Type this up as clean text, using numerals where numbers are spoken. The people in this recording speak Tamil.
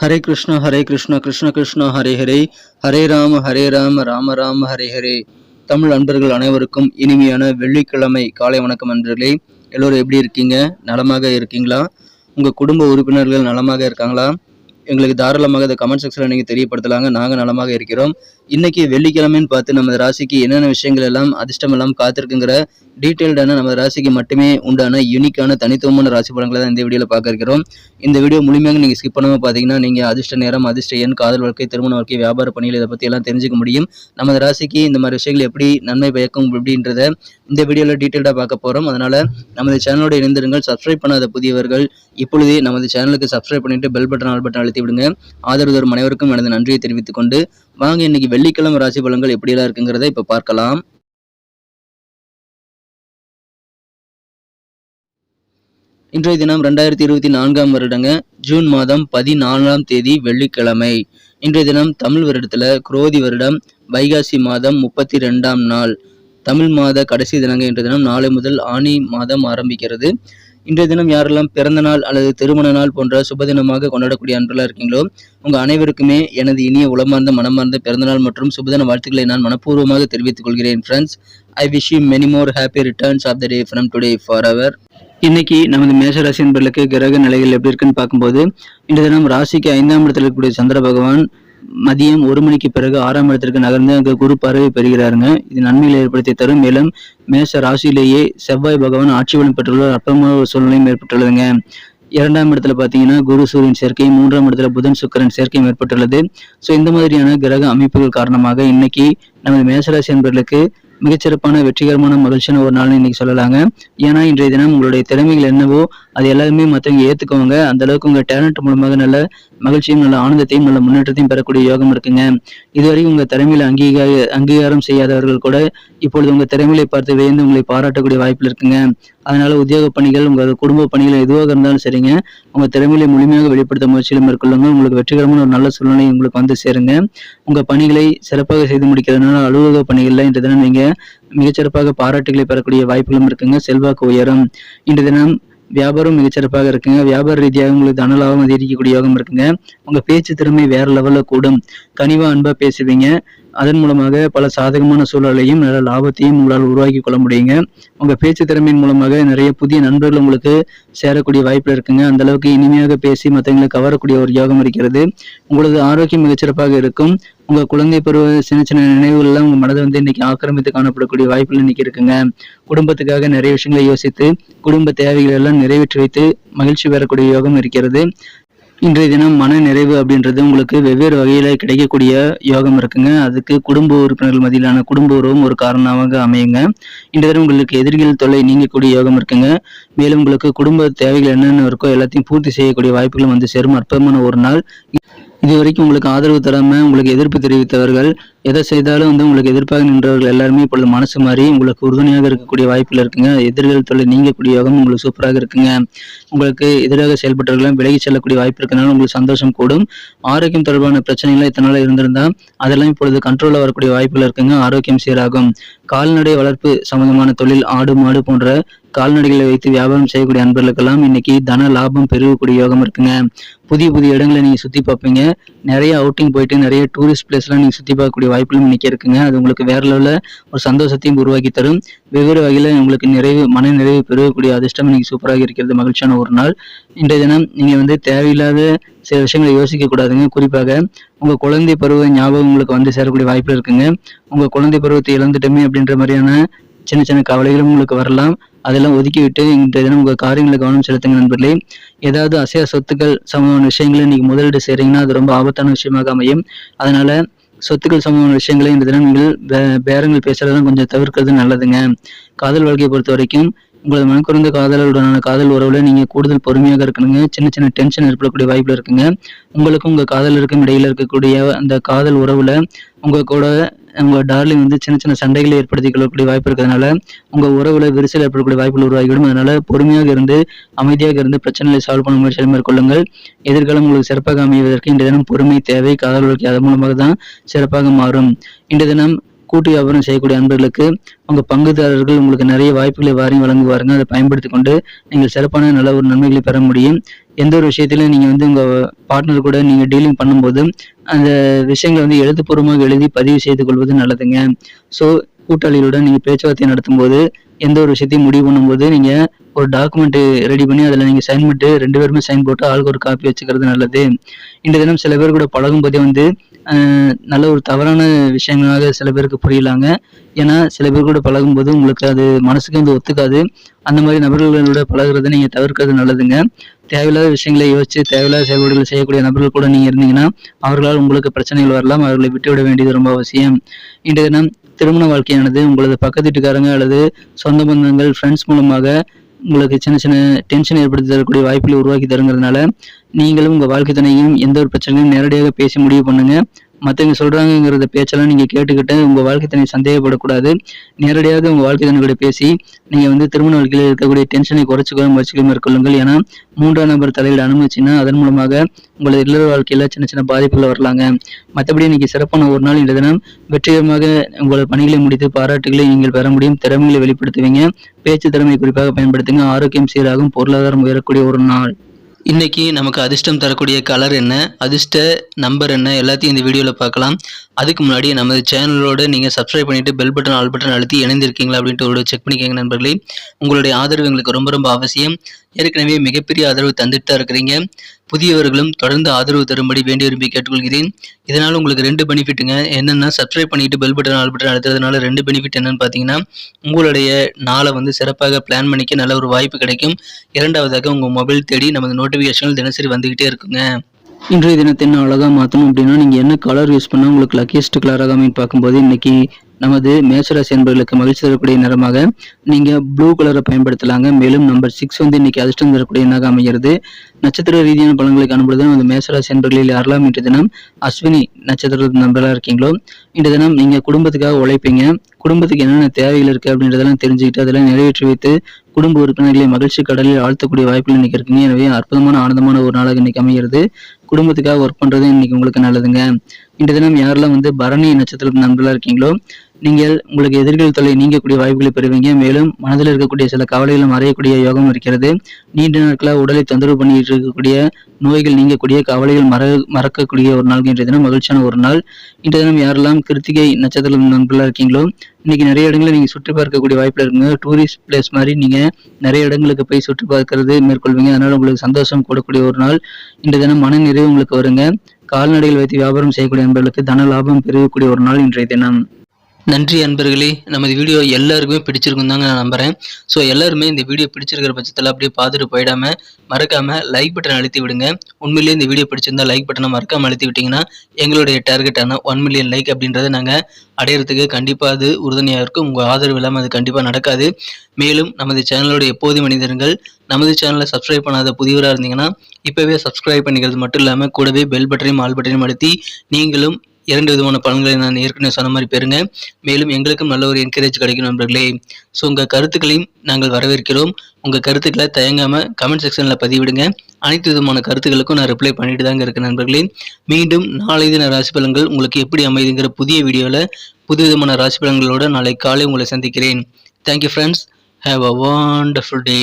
ஹரே கிருஷ்ணா கிருஷ்ண கிருஷ்ணா ஹரே ஹரே, ஹரே ராம ராம ராம ஹரே ஹரே. தமிழ் அன்பர்கள் அனைவருக்கும் இனிமையான வெள்ளிக்கிழமை காலை வணக்கம் நண்பர்களே. எல்லோரும் எப்படி இருக்கீங்க? நலமாக இருக்கீங்களா? உங்கள் குடும்ப உறுப்பினர்கள் நலமாக இருக்காங்களா? எங்களுக்கு தாராளமாக இந்த கமெண்ட் செக்ஷனில் நீங்கள் தெரியப்படுத்தலாங்க. நாங்கள் நலமாக இருக்கிறோம். இன்னைக்கு வெள்ளிக்கிழமைன்னு பார்த்து நமது ராசிக்கு என்னென்ன விஷயங்கள் எல்லாம் அதிர்ஷ்டம் எல்லாம் காத்திருக்குங்கிற டீட்டெயில்டான நமது ராசிக்கு மட்டுமே உண்டான யூனிக்கான தனித்துவமான ராசி பலன்களை தான் இந்த வீடியோவில் பார்க்க இருக்கிறோம். இந்த வீடியோ முழுமையாக நீங்கள் ஸ்கிப் பண்ணாமல் பார்த்தீங்கன்னா நீங்கள் அதிர்ஷ்ட நேரம், அதிர்ஷ்ட எண், காதல் வாழ்க்கை, திருமண வாழ்க்கை, வியாபார பணிகள் இதை பற்றி எல்லாம் தெரிஞ்சுக்க முடியும். நமது ராசிக்கு இந்த மாதிரி விஷயங்கள் எப்படி நன்மை பயக்கும் அப்படின்றத இந்த வீடியோவில் டீட்டெயில்டாக பார்க்க போகிறோம். அதனால் நமது சேனலோட இணைந்திருங்கள். சப்ஸ்கிரைப் பண்ணாத புதியவர்கள் இப்பொழுதே நமது சேனலுக்கு சப்ஸ்கிரைப் பண்ணிட்டு பெல் பட்டன் ஆல் பட்டன் அழுத்தி விடுங்க. ஆதரவு தரும் அனைவருக்கும் எனது நன்றியை தெரிவித்துக் கொண்டு வாங்க இன்னைக்கு வெள்ளிக்கிழமை ராசி பலன்கள் எப்படியெல்லாம் இருக்குங்கிறத இப்ப பார்க்கலாம். இன்றைய தினம் 2024 வருடங்க ஜூன் மாதம் 14ஆம் தேதி வெள்ளிக்கிழமை. இன்றைய தினம் தமிழ் வருடத்துல குரோதி வருடம் வைகாசி மாதம் 32ஆம் நாள், தமிழ் மாத கடைசி தினங்க. இன்றைய தினம் நாளை முதல் ஆனி மாதம் ஆரம்பிக்கிறது. இன்றைய தினம் யாரெல்லாம் பிறந்த நாள் அல்லது திருமண நாள் போன்ற சுபதினமாக கொண்டாடக்கூடிய அன்பர்களாக இருக்கீங்களோ உங்கள் அனைவருக்குமே எனது இனிய உளமார்ந்த மனமார்ந்த பிறந்தநாள் மற்றும் சுபதின வாழ்த்துக்களை நான் மனப்பூர்வமாக தெரிவித்துக் கொள்கிறேன். Friends, I wish you many more happy returns of the day from today forever. இன்னைக்கு நமது மேஷராசி என்பர்களுக்கு கிரக நிலைகள் எப்படி இருக்குன்னு பார்க்கும்போது இன்றைய தினம் ராசிக்கு 5ஆம் இடத்தில் இருக்கக்கூடிய சந்திர பகவான் மதியம் 1 மணிக்கு பிறகு 6ஆம் இடத்திற்கு நகர்ந்து அங்கு குரு பார்வை பெறுகிறாருங்க. இது நன்மைகளை ஏற்படுத்தி தரும். மேலும் மேஷ ராசியிலேயே செவ்வாய் பகவான் ஆட்சி பலம் பெற்றுள்ள அற்பமான ஒரு சூழ்நிலையும் ஏற்பட்டுள்ளதுங்க. 2ஆம் இடத்துல பாத்தீங்கன்னா குரு சூரியன் சேர்க்கை, 3ஆம் இடத்துல புதன் சுக்கிரன் சேர்க்கையும் ஏற்பட்டுள்ளது. ஸோ இந்த மாதிரியான கிரக அமைப்புகள் காரணமாக இன்னைக்கு நமது மேஷராசி என்பவர்களுக்கு மிகச்சிறப்பான வெற்றிகரமான மகிழ்ச்சியான ஒரு நாள்னு இன்னைக்கு சொல்லலாங்க. ஏன்னா இன்றைய தினம் உங்களுடைய திறமைகள் என்னவோ அது எல்லாருமே மற்றவங்க ஏத்துக்குவாங்க. அந்த அளவுக்கு உங்க டேலண்ட் மூலமாக நல்ல மகிழ்ச்சியும் நல்ல ஆனந்தத்தையும் நல்ல முன்னேற்றத்தையும் பெறக்கூடிய யோகம் இருக்குங்க. இதுவரை உங்க திறமையில அங்கீகாரம் செய்யாதவர்கள் கூட இப்பொழுது உங்க திறமையை பார்த்து வியந்து உங்களை பாராட்டக்கூடிய வாய்ப்புகள் இருக்குங்க. அதனால உத்தியோக பணிகள், உங்க குடும்ப பணிகள் எதுவாக இருந்தாலும் சரிங்க, உங்க திறமையை முழுமையாக வெளிப்படுத்த முயற்சியில் மேற்கொள்ளுங்க. உங்களுக்கு வெற்றிகரமான ஒரு நல்ல சூழ்நிலை உங்களுக்கு வந்து சேருங்க. உங்க பணிகளை சிறப்பாக செய்து முடிக்கிறதுனால அலுவலக பணிகள்ல இன்றைய தினம் நீங்க மிகச்சிறப்பாக பாராட்டுகளை பெறக்கூடிய வாய்ப்புகளும் இருக்குங்க. செல்வாக்கு உயரும். இன்றைய தினம் வியாபாரம் மிகச்சிறப்பாக இருக்குங்க. வியாபார ரீதியாக உங்களுக்கு தனலாபம் அதிகரிக்கக்கூடிய யோகம் இருக்குங்க. உங்க பேச்சு திறமை வேற லெவல்ல கூடும். கனிவா அன்பா பேசுவீங்க. அதன் மூலமாக பல சாதகமான சூழலையும் நல்ல லாபத்தையும் உங்களால் உருவாக்கி கொள்ள முடியுங்க. உங்க பேச்சு திறமையின் மூலமாக நிறைய புதிய நண்பர்கள் உங்களுக்கு சேரக்கூடிய வாய்ப்பு இருக்குங்க. அந்த அளவுக்கு இனிமையாக பேசி மற்றவங்களை கவரக்கூடிய ஒரு யோகம் இருக்கிறது. உங்களது ஆரோக்கியம் மிகச்சிறப்பாக இருக்கும். உங்க குழந்தை பருவ சின்ன சின்ன நினைவுகள் எல்லாம் உங்க மனதை வந்து இன்னைக்கு ஆக்கிரமித்து காணப்படக்கூடிய வாய்ப்புகள் இன்னைக்கு இருக்குங்க. குடும்பத்துக்காக நிறைய விஷயங்களை யோசித்து குடும்ப தேவைகள் எல்லாம் நிறைவேற்றி வைத்து மகிழ்ச்சி பெறக்கூடிய யோகம் இருக்கிறது. இன்றைய தினம் மன நிறைவு அப்படின்றது உங்களுக்கு வெவ்வேறு வகையில கிடைக்கக்கூடிய யோகம் இருக்குங்க. அதுக்கு குடும்ப உறுப்பினர்கள் மத்தியிலான குடும்ப உறவும் ஒரு காரணமாக அமையுங்க. இன்றைய தினம் உங்களுக்கு எதிரிகள் தொல்லை நீங்கக்கூடிய யோகம் இருக்குங்க. மேலும் உங்களுக்கு குடும்ப தேவைகள் என்னென்ன இருக்கோ எல்லாத்தையும் பூர்த்தி செய்யக்கூடிய வாய்ப்புகளும் வந்து சேரும். அற்புதமான ஒரு நாள். இதுவரைக்கும் உங்களுக்கு ஆதரவு தராம உங்களுக்கு எதிர்ப்பு தெரிவித்தவர்கள், எதை செய்தாலும் வந்து உங்களுக்கு எதிர்ப்பாக நின்றவர்கள் எல்லாருமே இப்பொழுது மனசு மாறி உங்களுக்கு உறுதுணையாக இருக்கக்கூடிய வாய்ப்புகள் இருக்குங்க. எதிர்கள் தொல்லை நீங்கக்கூடிய யோகம் உங்களுக்கு சூப்பராக இருக்குங்க. உங்களுக்கு எதிராக செயல்பட்டவர்களும் விலகி செல்லக்கூடிய வாய்ப்பு இருக்கனால உங்களுக்கு சந்தோஷம் கூடும். ஆரோக்கியம் தொடர்பான பிரச்சனைகள் இத்தனால இருந்திருந்தா அதெல்லாம் இப்பொழுது கண்ட்ரோல்ல வரக்கூடிய வாய்ப்புகள் இருக்குங்க. ஆரோக்கியம் சீராகும். கால்நடை வளர்ப்பு சம்பந்தமான தொழில், ஆடு மாடு போன்ற கால்நடைகளை வைத்து வியாபாரம் செய்யக்கூடிய அன்பர்களுக்கெல்லாம் இன்னைக்கு தன லாபம் பெருகக்கூடிய யோகம் இருக்குங்க. புதிய புதிய இடங்களை நீங்க சுத்தி பார்ப்பீங்க. நிறைய அவுட்டிங் போயிட்டு நிறைய டூரிஸ்ட் பிளேஸ் எல்லாம் நீங்க சுத்தி பார்க்கக்கூடிய வாய்ப்புகளும் இன்னைக்கு இருக்குங்க. அது உங்களுக்கு வேற லெவல்ல ஒரு சந்தோஷத்தையும் உருவாக்கி தரும். வெவ்வேறு வகையில உங்களுக்கு மன நிறைவு பெருகக்கூடிய அதிர்ஷ்டம் இன்னைக்கு சூப்பராக இருக்கிறது. மகிழ்ச்சியான ஒரு நாள். இன்றைய தினம் நீங்க வந்து தேவையில்லாத சில விஷயங்களை யோசிக்க கூடாதுங்க. குறிப்பாக உங்க குழந்தை பருவ ஞாபகம் உங்களுக்கு வந்து சேரக்கூடிய வாய்ப்பு இருக்குங்க. உங்க குழந்தை பருவத்தை இழந்துட்டோமே அப்படின்ற மாதிரியான சின்ன சின்ன கவலைகளும் உங்களுக்கு வரலாம். அதெல்லாம் ஒதுக்கி விட்டு இன்றைய தினம் உங்க காரியங்களை கவனம் செலுத்துங்க நண்பர்களே. ஏதாவது அசையா சொத்துக்கள் சம்பந்தமான விஷயங்களை இன்னைக்கு முதலீடு செய்றீங்கன்னா அது ரொம்ப ஆபத்தான விஷயமாக அமையும். அதனால சொத்துக்கள் சம்பந்தமான விஷயங்களை இந்த தினம் நீங்கள் பேரங்கள் பேசுறதும் கொஞ்சம் தவிர்க்கிறது நல்லதுங்க. காதல் வாழ்க்கையை பொறுத்த வரைக்கும் உங்களது மனக்குறைந்த காதலருடனான காதல் உறவுல நீங்க கூடுதல் பொறுமையாக இருக்கணுங்க. சின்ன சின்ன டென்ஷன் ஏற்படக்கூடிய வாய்ப்புல இருக்குங்க. உங்களுக்கும் உங்க காதலருக்கும் இடையில இருக்கக்கூடிய அந்த காதல் உறவுல உங்க கூட உங்க டார்லிங் வந்து சின்ன சின்ன சண்டைகளை ஏற்படுத்திக் கொள்ளக்கூடிய வாய்ப்பு இருக்கிறதுனால உங்க உறவுல விரிசல் ஏற்படக்கூடிய வாய்ப்புகள் உருவாகிவிடும். அதனால பொறுமையாக இருந்து அமைதியாக இருந்து பிரச்சனைகளை சால்வ் பண்ண முயற்சியை மேற்கொள்ளுங்கள். எதிர்காலம் உங்களுக்கு சிறப்பாக அமைவதற்கு இன்றைய தினம் பொறுமை தேவை. காதல் வாழ்க்கை அதன் மூலமாக தான் சிறப்பாக மாறும். இன்றைய தினம் கூட்டு வியாபாரம் செய்யக்கூடிய அன்பர்களுக்கு உங்க பங்குதாரர்கள் உங்களுக்கு நிறைய வாய்ப்புகளை வாரி வழங்குவாருங்க. அதை பயன்படுத்தி கொண்டு நீங்கள் சிறப்பான நல்ல ஒரு நன்மைகளை பெற முடியும். எந்த ஒரு விஷயத்திலும் நீங்கள் வந்து உங்கள் பார்ட்னர் கூட நீங்கள் டீலிங் பண்ணும்போது அந்த விஷயங்களை வந்து எழுத்துப்பூர்வமாக எழுதி பதிவு செய்து கொள்வது நல்லதுங்க. ஸோ கூட்டாளிகளுடன் நீங்கள் பேச்சுவார்த்தை நடத்தும்போது எந்த ஒரு விஷயத்தையும் முடிவு பண்ணும்போது நீங்கள் ஒரு டாக்குமெண்ட் ரெடி பண்ணி அதில் நீங்கள் சைன் பண்ணிட்டு 2 பேருமே சைன் போட்டு ஆளுக்கு ஒரு காப்பி வச்சுக்கிறது நல்லது. இன்றைய தினம் சில பேர் கூட பழகும்போதே வந்து நல்ல ஒரு தவறான விஷயங்களாக சில பேருக்கு புரியலாங்க. ஏன்னா சில பேர் கூட பழகும்போது உங்களுக்கு அது மனசுக்கு வந்து ஒத்துக்காது. அந்த மாதிரி நபர்களோட பழகுறதை நீங்கள் தவிர்க்கிறது நல்லதுங்க. தேவையில்லாத விஷயங்களை யோசிச்சு தேவையில்லாத செயல்பாடுகளை செய்யக்கூடிய நபர்கள் கூட நீங்கள் இருந்தீங்கன்னா அவர்களால் உங்களுக்கு பிரச்சனைகள் வரலாம். அவர்களை விட்டுவிட வேண்டியது ரொம்ப அவசியம். இன்றைய தினம் திருமண வாழ்க்கையானது உங்களது பக்கத்து வீட்டுக்காரங்க அல்லது சொந்த பந்தங்கள், ஃப்ரெண்ட்ஸ் மூலமாக உங்களுக்கு சின்ன சின்ன டென்ஷன் ஏற்படுத்தி தரக்கூடிய வாய்ப்புகளை உருவாக்கி தருங்கிறதுனால நீங்களும் உங்கள் வாழ்க்கை துணையும் எந்த ஒரு பிரச்சனையும் நேரடியாக பேசி முடிவு பண்ணுங்க. மற்றவங்க சொல்றாங்கிறத பேச்செல்லாம் நீங்க கேட்டுக்கிட்டு உங்க வாழ்க்கை துணை சந்தேகப்படக்கூடாது. நேரடியாக உங்க வாழ்க்கை துணை கூட பேசி நீங்க வந்து திருமண வாழ்க்கையில் இருக்கக்கூடிய டென்ஷனை குறைச்சிக்க முயற்சிகளை மேற்கொள்ளுங்கள். ஏன்னா 3ஆம் நபர் தலையிட அனுமதிச்சுன்னா அதன் மூலமாக உங்களது இல்லற வாழ்க்கையில சின்ன சின்ன பாதிப்புகள் வரலாங்க. மற்றபடி இன்னைக்கு சிறப்பான ஒரு நாள். இந்த தினம் வெற்றிகரமாக உங்களது பணிகளை முடித்து பாராட்டுகளை நீங்கள் பெற முடியும். திறமைகளை வெளிப்படுத்துவீங்க. பேச்சு திறமை குறிப்பாக பயன்படுத்துங்க. ஆரோக்கியம் சீராகும். பொருளாதாரம் உயரக்கூடிய ஒரு நாள். இன்னைக்கு நமக்கு அதிர்ஷ்டம் தரக்கூடிய கலர் என்ன, அதிர்ஷ்ட நம்பர் என்ன, எல்லாத்தையும் இந்த வீடியோவில் பார்க்கலாம். அதுக்கு முன்னாடி நமது சேனலோட நீங்கள் சப்ஸ்கிரைப் பண்ணிட்டு பெல் பட்டன் ஆல் பட்டன் அழுத்தி இணைந்திருக்கீங்களா அப்படின்ட்டு ஒரு செக் பண்ணிக்கோங்க நண்பர்களே. உங்களுடைய ஆதரவு எங்களுக்கு ரொம்ப ரொம்ப அவசியம். ஏற்கனவே மிகப்பெரிய ஆதரவு தந்துட்டு தான் இருக்கிறீங்க. புதியவர்களும் தொடர்ந்து ஆதரவு தரும்படி வேண்டி விரும்பி கேட்டுக்கொள்கிறேன். இதனால் உங்களுக்கு 2 பெனிஃபிட்டுங்க. என்னென்னா சப்ஸ்கிரைப் பண்ணிட்டு பெல் பட்டன் ஆல் பட்டன் அழுத்துறதுனால 2 பெனிஃபிட் என்னன்னு பார்த்தீங்கன்னா, உங்களுடைய நாளை வந்து சிறப்பாக பிளான் பண்ணிக்க நல்ல ஒரு வாய்ப்பு கிடைக்கும். 2வதாக உங்கள் மொபைல் தேடி நமது நோட்டிஃபிகேஷன்கள் தினசரி வந்துகிட்டே இருக்குங்க. இன்றைய தினத்தை என்ன அழகாக மாற்றணும் அப்படின்னா, நீங்கள் என்ன கலர் யூஸ் பண்ணால் உங்களுக்கு லக்கியஸ்ட் கலராக அமைன்னு பார்க்கும்போது இன்னைக்கு நமது மேஷராசி என்பவர்களுக்கு மகிழ்ச்சி தரக்கூடிய நிறமாக நீங்க ப்ளூ கலரை பயன்படுத்தலாங்க. மேலும் நம்பர் 6 வந்து இன்னைக்கு அதிர்ஷ்டம் தரக்கூடிய எண்ணாக அமைகிறது. நட்சத்திர ரீதியான பலன்களை காணும்பொழுது நமது மேஷராசி என்பவர்களில் யாரெல்லாம் இன்றைய தினம் அஸ்வினி நட்சத்திர நம்பராக இருக்கீங்களோ இன்றைய தினம் நீங்க குடும்பத்துக்காக உழைப்பீங்க. குடும்பத்துக்கு என்னென்ன தேவைகள் இருக்கு அப்படின்றதெல்லாம் தெரிஞ்சுக்கிட்டு அதெல்லாம் நிறைவேற்றி வைத்து குடும்ப உறுப்பினர்களை மகிழ்ச்சி கடலில் ஆழ்த்தக்கூடிய வாய்ப்புகள் இன்னைக்கு இருக்குங்க. எனவே அற்புதமான ஆனந்தமான ஒரு நாளாக இன்னைக்கு அமைகிறது. குடும்பத்துக்காக ஒர்க் பண்றது இன்னைக்கு உங்களுக்கு நல்லதுங்க. இன்றைய தினம் யாரெல்லாம் வந்து பரணி நட்சத்திர நண்பர்களா இருக்கீங்களோ நீங்கள் உங்களுக்கு எதிர்கள் தொல்லை நீங்கக்கூடிய வாய்ப்புகளை பெறுவீங்க. மேலும் மனதில் இருக்கக்கூடிய சில கவலைகளும் மறையக்கூடிய யோகம் இருக்கிறது. நீண்ட நாட்களாக உடலை தொந்தரவு பண்ணிட்டு இருக்கக்கூடிய நோய்கள் நீங்கக்கூடிய கவலைகள் மறக்கக்கூடிய ஒரு நாள் இன்றைய தினம் மகிழ்ச்சியான ஒரு நாள். இன்றைய தினம் யாரெல்லாம் கிருத்திகை நட்சத்திர நண்பர்களா இருக்கீங்களோ இன்னைக்கு நிறைய இடங்களை நீங்க சுற்றி பார்க்கக்கூடிய வாய்ப்புல இருக்குங்க. டூரிஸ்ட் பிளேஸ் மாதிரி நீங்க நிறைய இடங்களுக்கு போய் சுற்றி பார்க்கறது மேற்கொள்வீங்க. அதனால உங்களுக்கு சந்தோஷம் கூடக்கூடிய ஒரு நாள். இன்றைய தினம் மன நிறைவு உங்களுக்கு வருங்க. கால்நடைகள் வைத்து வியாபாரம் செய்யக்கூடிய நண்பர்களுக்கு தன லாபம் பெருகக்கூடிய ஒரு நாள் இன்றைய தினம். நன்றி அன்பர்களே. நமது வீடியோ எல்லாருக்குமே பிடிச்சிருக்கும் தாங்க நான் நம்புறேன். ஸோ எல்லாருமே இந்த வீடியோ பிடிச்சிருக்கிற பட்சத்தில் அப்படியே பார்த்துட்டு போயிடாம மறக்காம லைக் பட்டன் அழுத்தி விடுங்க. உண்மையிலேயே இந்த வீடியோ பிடிச்சிருந்தா லைக் பட்டனை மறக்காம அழுத்தி விட்டீங்கன்னா எங்களுடைய டார்கெட்டான 1 மில்லியன் லைக் அப்படின்றத நாங்கள் அடையிறதுக்கு கண்டிப்பாக அது உறுதுணையாக இருக்கும். உங்கள் ஆதரவு இல்லாமல் அது கண்டிப்பாக நடக்காது. மேலும் நமது சேனலோட எப்போதும் மனிதர்கள் நமது சேனலை சப்ஸ்கிரைப் பண்ணாத புதியவராக இருந்தீங்கன்னா இப்போவே சப்ஸ்கிரைப் பண்ணிக்கிறது மட்டும் இல்லாமல் கூடவே பெல் பட்டனையும் ஆல் பட்டனையும் அழுத்தி நீங்களும் 2 விதமான பலன்களை நான் ஏற்கனவே சொன்ன மாதிரி பெறுங்க. மேலும் எங்களுக்கும் நல்ல ஒரு என்கரேஜ் கிடைக்கும் நண்பர்களே. ஸோ உங்கள் கருத்துக்களையும் நாங்கள் வரவேற்கிறோம். உங்கள் கருத்துக்களை தயங்காமல் கமெண்ட் செக்ஷனில் பதிவிடுங்க. அனைத்து விதமான கருத்துக்களுக்கும் நான் ரிப்ளை பண்ணிட்டு தாங்க இருக்கேன் நண்பர்களே. மீண்டும் நாளை தின ராசி பலன்கள் உங்களுக்கு எப்படி அமைதுங்கிற புதிய வீடியோவில் புது விதமான ராசி பலன்களோடு நாளை காலை உங்களை சந்திக்கிறேன். Thank you friends. Have a wonderful day.